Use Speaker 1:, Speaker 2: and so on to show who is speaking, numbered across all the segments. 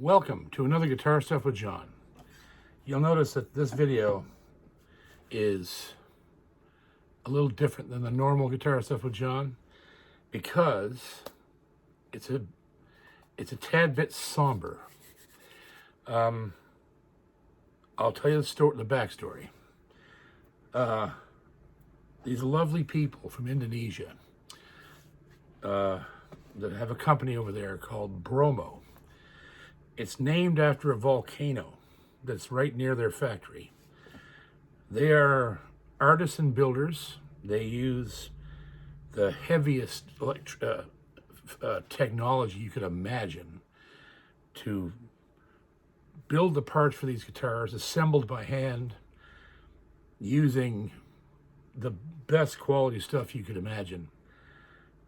Speaker 1: Welcome to another Guitar Stuff with John. You'll notice that this video is a little different than the normal Guitar Stuff with John because it's a tad bit somber. I'll tell you the backstory. These lovely people from Indonesia that have a company over there called Bromo. It's named after a volcano that's right near their factory. They are artisan builders. They use the heaviest technology you could imagine to build the parts for these guitars, assembled by hand, using the best quality stuff you could imagine.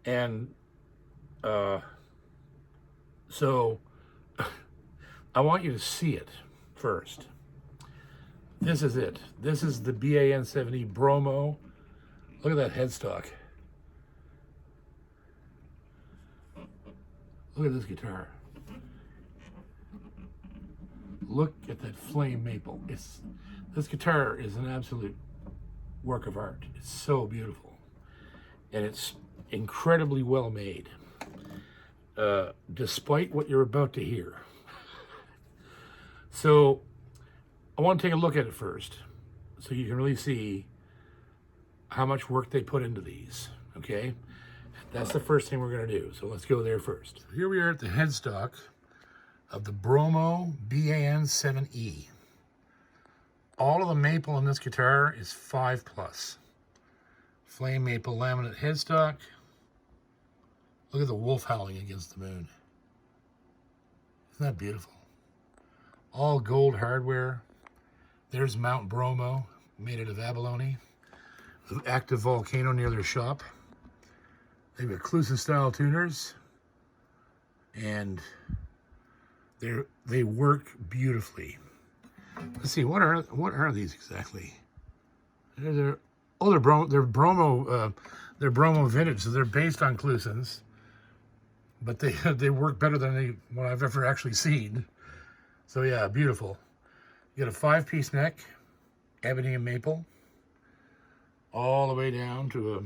Speaker 1: And so I want you to see it first. This is it. This is the BAN7E Bromo. Look at that headstock. Look at this guitar. Look at that flame maple. This guitar is an absolute work of art. It's so beautiful. And it's incredibly well made. Despite what you're about to hear. So I want to take a look at it first so you can really see how much work they put into these, okay? That's the first thing we're going to do, so let's go there first. Here we are at the headstock of the Bromo BAN7E. All of the maple in this guitar is 5+. Flame maple laminate headstock. Look at the wolf howling against the moon. Isn't that beautiful? All gold hardware. There's Mount Bromo, made out of abalone. An active volcano near their shop. They've got acoustic style tuners. And they work beautifully. Let's see, what are these exactly? They're Bromo vintage, so they're based on Klusons, but they work better than what I've ever actually seen. So yeah, beautiful. You got a 5-piece neck, ebony and maple, all the way down to a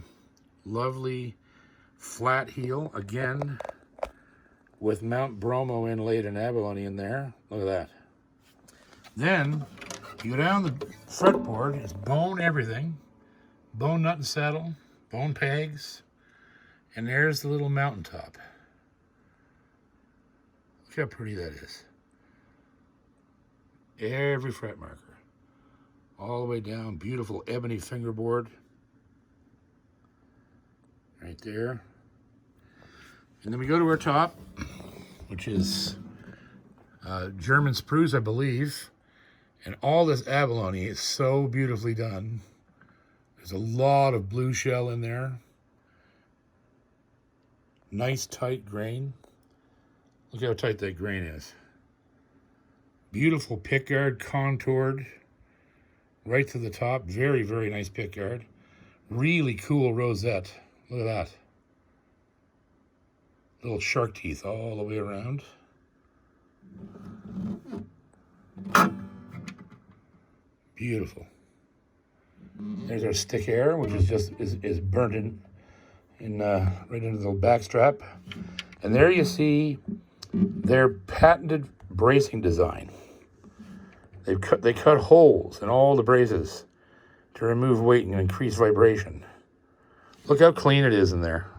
Speaker 1: lovely flat heel, again, with Mount Bromo inlaid in abalone in there. Look at that. Then, you go down the fretboard, it's bone everything, bone nut and saddle, bone pegs, and there's the little mountaintop. Look how pretty that is. Every fret marker, all the way down, beautiful ebony fingerboard, right there. And then we go to our top, which is German spruce, I believe. And all this abalone is so beautifully done. There's a lot of blue shell in there. Nice tight grain. Look how tight that grain is. Beautiful pickguard, contoured right to the top. Very, very nice pickguard. Really cool rosette. Look at that. Little shark teeth all the way around. Beautiful. There's our stick hair, which is burnt in right into the back strap. And there you see their patented bracing design. They cut holes in all the braces to remove weight and increase vibration. Look how clean it is in there.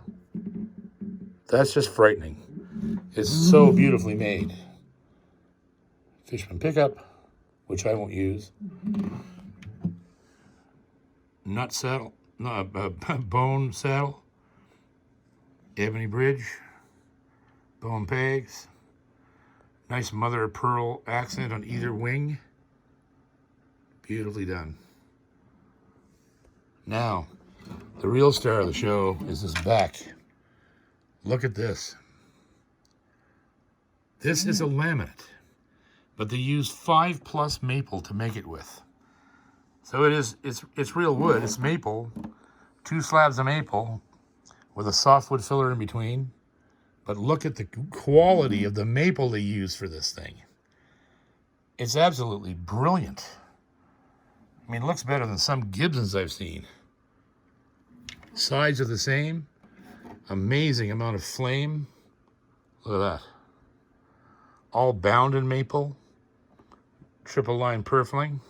Speaker 1: That's just frightening. It's so beautifully made. Fishman pickup, which I won't use. Nut saddle, bone saddle, ebony bridge, bone pegs, nice mother of pearl accent on either wing. Beautifully done. Now, the real star of the show is this back. Look at this. This is a laminate, but they used 5+ maple to make it with. So it's real wood. It's maple, 2 slabs of maple with a softwood filler in between, But look at the quality of the maple they use for this thing. It's absolutely brilliant. I mean, it looks better than some Gibsons I've seen. Sides are the same. Amazing amount of flame. Look at that. All bound in maple. Triple line purfling.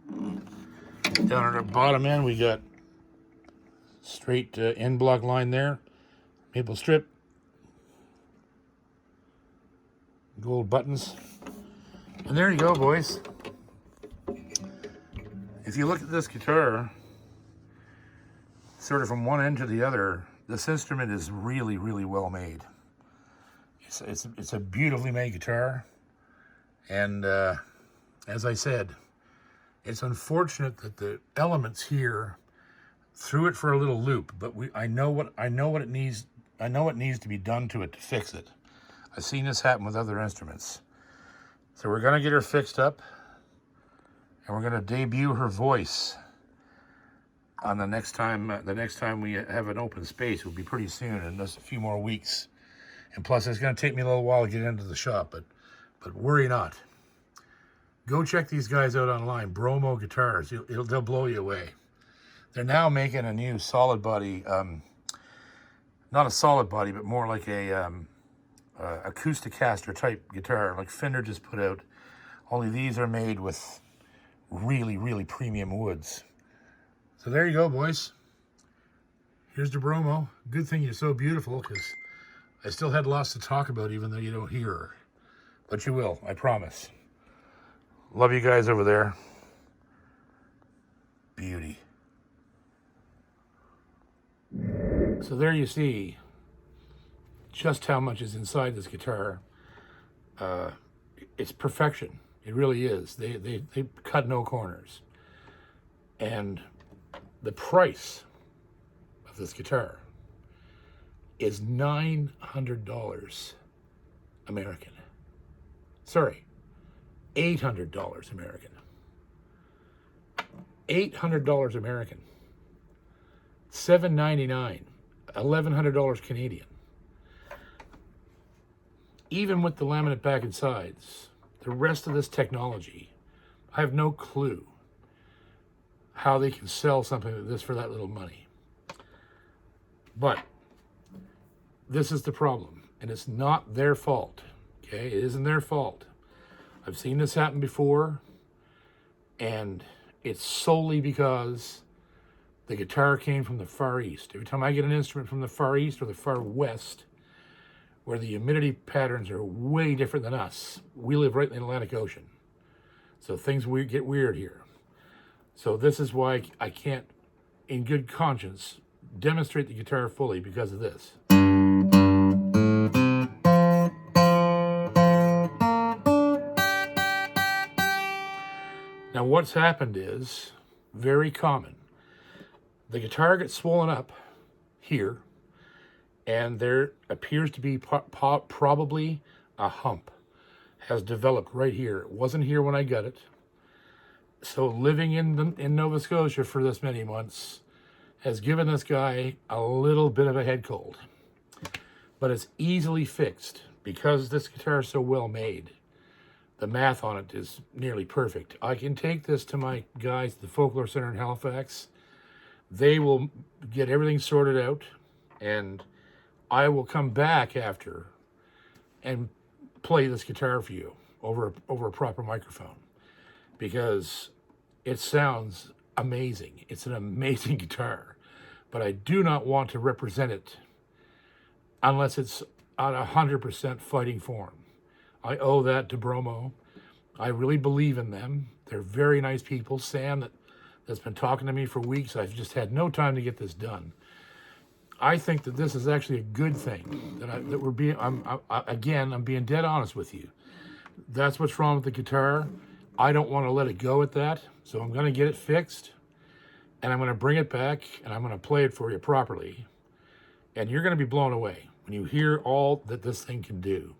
Speaker 1: Down at our bottom end, we got straight end block line there. Maple strip. Gold buttons. And there you go, boys. If you look at this guitar, sort of from one end to the other, this instrument is really, really well made. It's a beautifully made guitar. And as I said, it's unfortunate that the elements here threw it for a little loop, but I know what it needs. I know what needs to be done to it to fix it. I've seen this happen with other instruments. So we're gonna get her fixed up, and we're gonna debut her voice on the next time we have an open space. Will be pretty soon, in just a few more weeks. And plus, it's gonna take me a little while to get into the shop, but worry not. Go check these guys out online, Bromo Guitars. They'll blow you away. They're now making a new solid body, not a solid body, but more like a acoustic caster type guitar, like Fender just put out. Only these are made with really, really premium woods. So there you go, boys. Here's the Bromo. Good thing you're so beautiful, because I still had lots to talk about, even though you don't hear her. But you will, I promise. Love you guys over there. Beauty. So there you see just how much is inside this guitar. It's perfection. It really is. They cut no corners. And the price of this guitar is $900 American. Sorry, $800 American. $800 American. $799, $1,100 Canadian. Even with the laminate back and sides, the rest of this technology, I have no clue how they can sell something like this for that little money. But this is the problem, and it's not their fault, okay? It isn't their fault. I've seen this happen before, and it's solely because the guitar came from the Far East. Every time I get an instrument from the Far East or the Far West, where the humidity patterns are way different than us, we live right in the Atlantic Ocean. So things get weird here. So this is why I can't, in good conscience, demonstrate the guitar fully because of this. Now what's happened is very common. The guitar gets swollen up here, and there appears to be probably a hump has developed right here. It wasn't here when I got it. So living in Nova Scotia for this many months has given this guy a little bit of a head cold. But it's easily fixed because this guitar is so well made. The math on it is nearly perfect. I can take this to my guys at the Folklore Center in Halifax. They will get everything sorted out, and I will come back after and play this guitar for you over a proper microphone, because it sounds amazing. It's an amazing guitar, but I do not want to represent it unless it's at 100% fighting form. I owe that to Bromo. I really believe in them. They're very nice people. Sam, that's been talking to me for weeks. I've just had no time to get this done. I think that this is actually a good thing. I'm being dead honest with you. That's what's wrong with the guitar. I don't want to let it go at that, so I'm going to get it fixed, and I'm going to bring it back, and I'm going to play it for you properly, and you're going to be blown away when you hear all that this thing can do,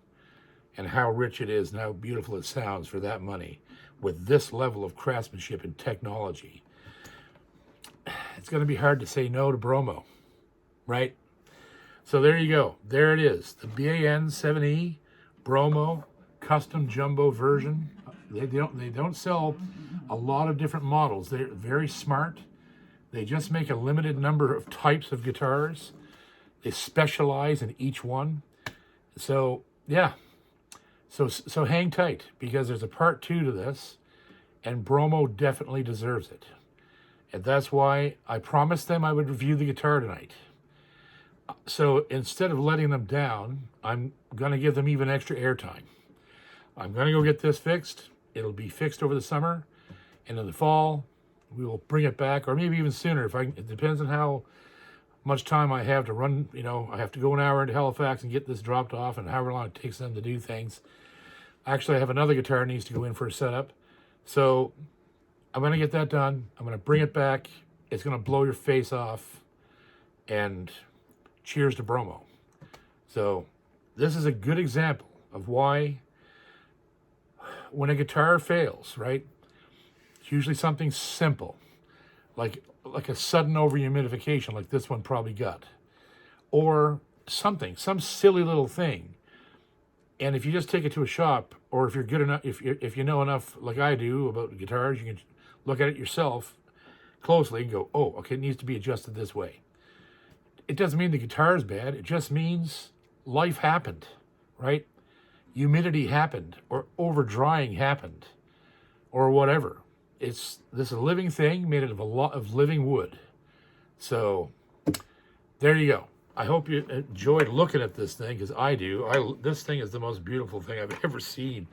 Speaker 1: and how rich it is, and how beautiful it sounds for that money, with this level of craftsmanship and technology. It's going to be hard to say no to Bromo, right? So there you go. There it is. The BAN7E Bromo custom jumbo version. They don't sell a lot of different models. They're very smart. They just make a limited number of types of guitars. They specialize in each one. So yeah. So hang tight, because there's a part 2 to this, and Bromo definitely deserves it. And that's why I promised them I would review the guitar tonight. So instead of letting them down, I'm going to give them even extra airtime. I'm going to go get this fixed. It'll be fixed over the summer. And in the fall, we will bring it back, or maybe even sooner. It depends on how much time I have to run. You know, I have to go an hour into Halifax and get this dropped off, and however long it takes them to do things. Actually, I have another guitar that needs to go in for a setup. So I'm going to get that done. I'm going to bring it back. It's going to blow your face off. And cheers to Bromo. So this is a good example of why when a guitar fails, right, it's usually something simple, like a sudden overhumidification like this one probably got, or some silly little thing. And if you just take it to a shop, or if you're good enough, if you know enough like I do about guitars, you can look at it yourself closely and go, oh, okay, it needs to be adjusted this way. It doesn't mean the guitar is bad. It just means life happened, right? Humidity happened, or over drying happened, or whatever. This is a living thing made out of a lot of living wood. So there you go. I hope you enjoyed looking at this thing, because I do. This thing is the most beautiful thing I've ever seen.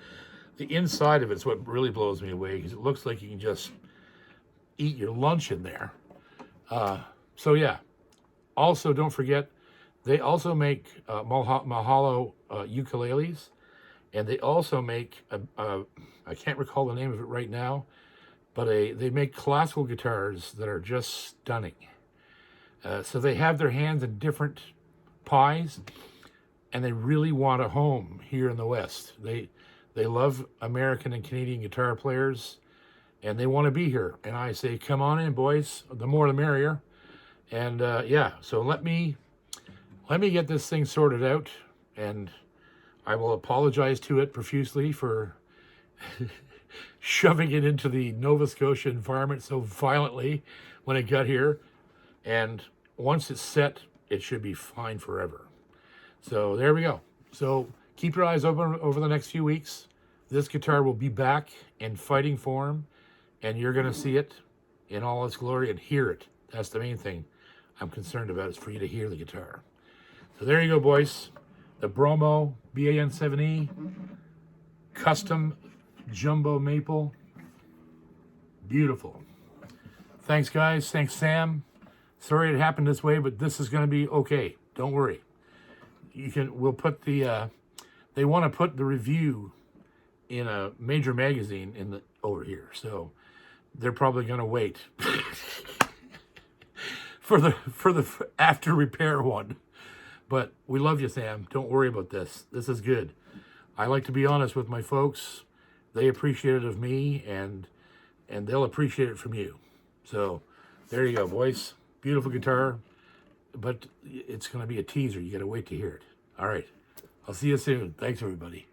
Speaker 1: The inside of it's what really blows me away, because it looks like you can just eat your lunch in there. So yeah. Also, don't forget, they also make Mahalo ukuleles, and they also make, I can't recall the name of it right now, but they make classical guitars that are just stunning. So they have their hands in different pies, and they really want a home here in the West. They love American and Canadian guitar players, and they want to be here. And I say, come on in, boys. The more the merrier. And yeah, so let me get this thing sorted out, and I will apologize to it profusely for shoving it into the Nova Scotia environment so violently when it got here. And once it's set, it should be fine forever. So there we go. So keep your eyes open over the next few weeks. This guitar will be back in fighting form, and you're going to see it in all its glory and hear it. That's the main thing I'm concerned about, is for you to hear the guitar. So there you go, boys. The Bromo BAN7E custom jumbo maple. Beautiful. Thanks, guys. Thanks, Sam. Sorry it happened this way, but this is going to be okay. Don't worry. We'll put the they want to put the review in a major magazine over here, so they're probably going to wait for the after repair one. But we love you, Sam. Don't worry about this. This is good. I like to be honest with my folks. They appreciate it of me, and they'll appreciate it from you. So there you go, boys. Beautiful guitar, but it's going to be a teaser. You got to wait to hear it. All right. I'll see you soon. Thanks, everybody.